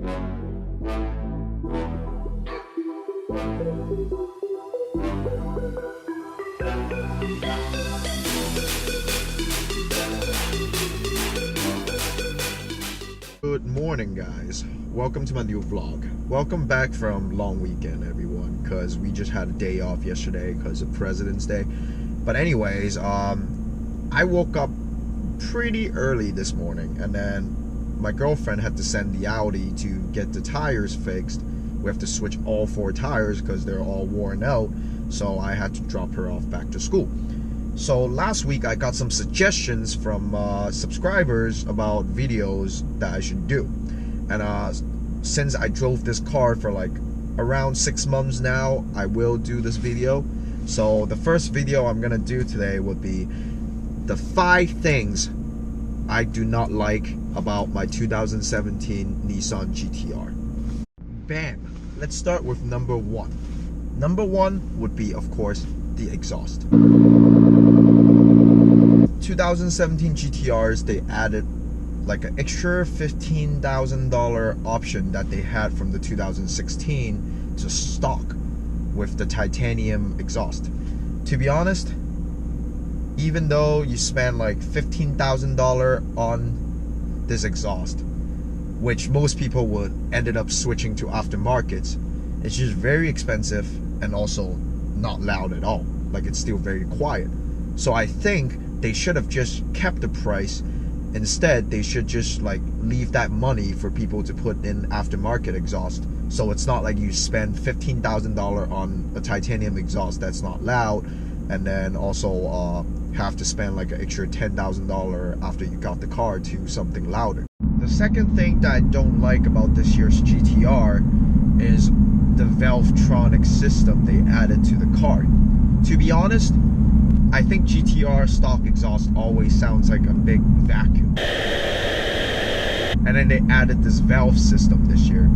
Good morning, guys. Welcome to my new vlog. Welcome back from long weekend, everyone, because we just had a day off yesterday because of President's Day. But anyways, I woke up pretty early this morning, and then my girlfriend had to send the Audi to get the tires fixed. We have to switch all 4 tires because they're all worn out, so I had to drop her off back to school. So last week I got some suggestions from subscribers about videos that I should do, and since I drove this car for like around 6 months now, I will do this video. So the first video I'm gonna do today would be the 5 things I do not like about my 2017 Nissan GTR. Bam! Let's start with number 1. Number 1 would be, of course, the exhaust. 2017 GTRs, they added like an extra $15,000 option that they had from the 2016 to stock with the titanium exhaust. To be honest, even though you spend like $15,000 on this exhaust, which most people would ended up switching to aftermarkets, it's just very expensive and also not loud at all. Like, it's still very quiet. So I think they should have just kept the price. Instead, they should just like leave that money for people to put in aftermarket exhaust. So it's not like you spend $15,000 on a titanium exhaust that's not loud, and then also have to spend like an extra $10,000 after you got the car to something louder. The second thing that I don't like about this year's GTR is the Valvetronic system they added to the car. To be honest, I think GTR stock exhaust always sounds like a big vacuum. And then they added this valve system this year.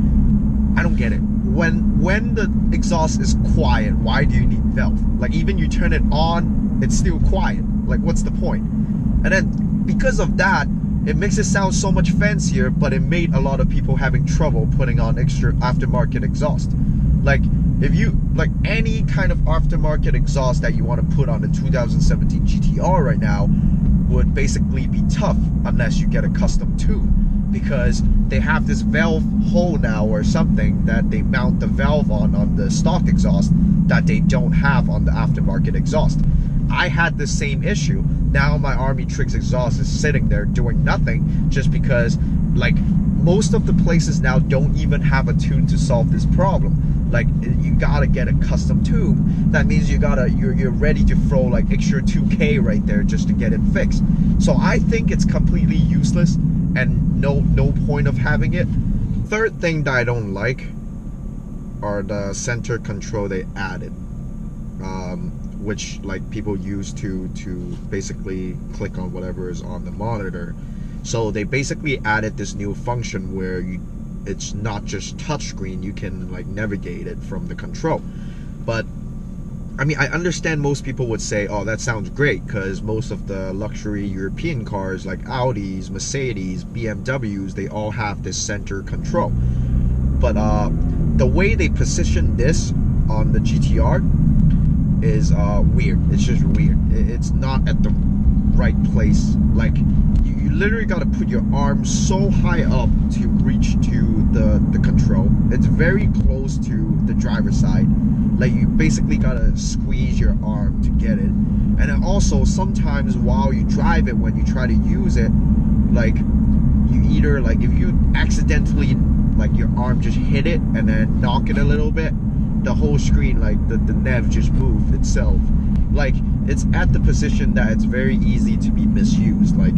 I don't get it. When the exhaust is quiet, why do you need valve? Like, even you turn it on, it's still quiet. Like, what's the point? And then because of that, it makes it sound so much fancier, but it made a lot of people having trouble putting on extra aftermarket exhaust. Like, if you like any kind of aftermarket exhaust that you want to put on the 2017 GTR right now would basically be tough unless you get a custom tube, because they have this valve hole now or something that they mount the valve on the stock exhaust that they don't have on the aftermarket exhaust. I had the same issue. Now my Army Tricks exhaust is sitting there doing nothing just because like most of the places now don't even have a tune to solve this problem. Like, you gotta get a custom tube. That means you're ready to throw like extra 2K right there just to get it fixed. So I think it's completely useless and no point of having it. Third thing that I don't like are the center control they added, which like people use to basically click on whatever is on the monitor. So they basically added this new function where it's not just touchscreen, you can like navigate it from the control. But I mean, I understand most people would say, oh, that sounds great, because most of the luxury European cars like Audis, Mercedes, BMWs, they all have this center control. But the way they position this on the GTR is weird. It's just weird. It's not at the right place. Like, you literally got to put your arm so high up to reach to the control. It's very close to the driver's side. Like, you basically got to squeeze your arm to get it. And then also sometimes while you drive it, when you try to use it, like, you either like, if you accidentally like your arm just hit it and then knock it a little bit, the whole screen, like the nav just moved itself. Like, it's at the position that it's very easy to be misused. Like,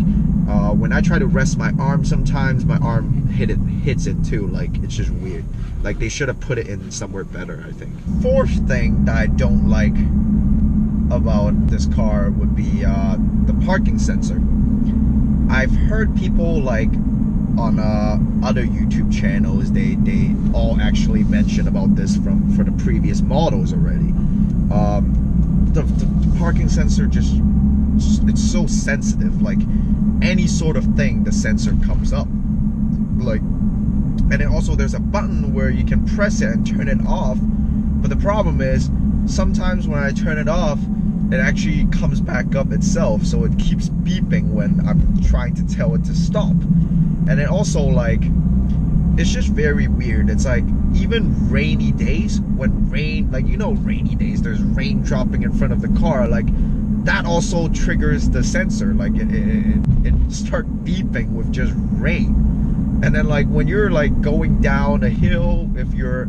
when I try to rest my arm, sometimes my arm hits it too. Like, it's just weird. Like, they should have put it in somewhere better, I think. Fourth thing that I don't like about this car would be the parking sensor. I've heard people like on other YouTube channels, they all actually mention about this for the previous models already. The parking sensor it's so sensitive. Like, any sort of thing, the sensor comes up. Like, and then also there's a button where you can press it and turn it off. But the problem is, sometimes when I turn it off, it actually comes back up itself, so it keeps beeping when I'm trying to tell it to stop. And it also, like, it's just very weird. It's like, even rainy days, when rain, like, you know, rainy days, there's rain dropping in front of the car, like, that also triggers the sensor. Like, it starts beeping with just rain. And then, like, when you're, like, going down a hill, if your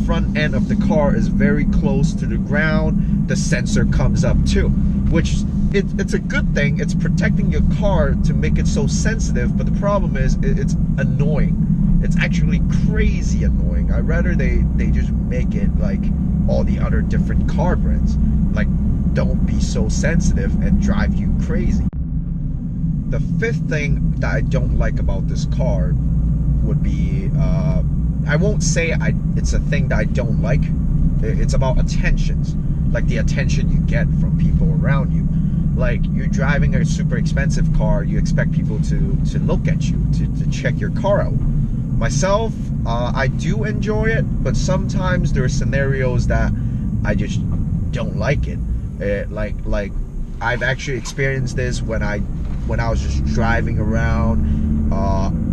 front end of the car is very close to the ground, the sensor comes up too, which it's a good thing. It's protecting your car to make it so sensitive, but the problem is it's annoying. It's actually crazy annoying. I'd rather they just make it like all the other different car brands, like, don't be so sensitive and drive you crazy. The fifth thing that I don't like about this car would be, I won't say it's a thing that I don't like. It's about attentions, like the attention you get from people around you. Like, you're driving a super expensive car, you expect people to look at you, to check your car out. Myself, I do enjoy it, but sometimes there are scenarios that I just don't like it. Like I've actually experienced this when I was just driving around.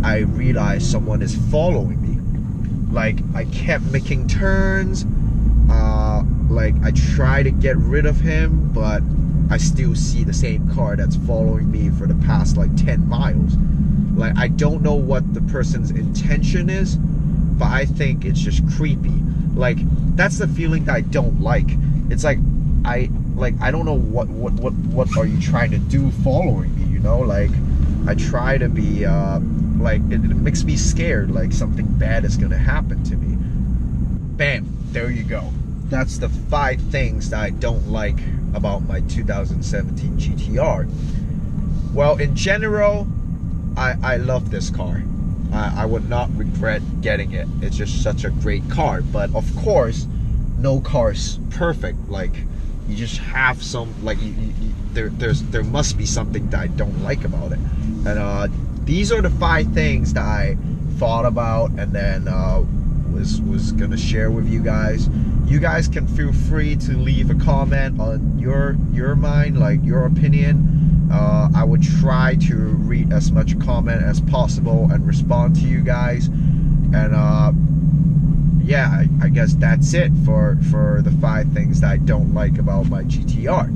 I realized someone is following me. Like, I kept making turns. Like, I try to get rid of him, but I still see the same car that's following me for the past like 10 miles. Like, I don't know what the person's intention is, but I think it's just creepy. Like, that's the feeling that I don't like. It's like, I don't know what are you trying to do following me, you know? Like, I try to be like, it makes me scared, like something bad is gonna happen to me. Bam, there you go. That's the 5 things that I don't like about my 2017 GTR. Well, in general, I love this car. I would not regret getting it. It's just such a great car. But of course, no car is perfect. Like, you just have some, like, there must be something that I don't like about it. And these are the 5 things that I thought about, and then was gonna share with you guys. You guys can feel free to leave a comment on your mind, like your opinion. I would try to read as much comment as possible and respond to you guys. And yeah, I guess that's it for the 5 things that I don't like about my GTR.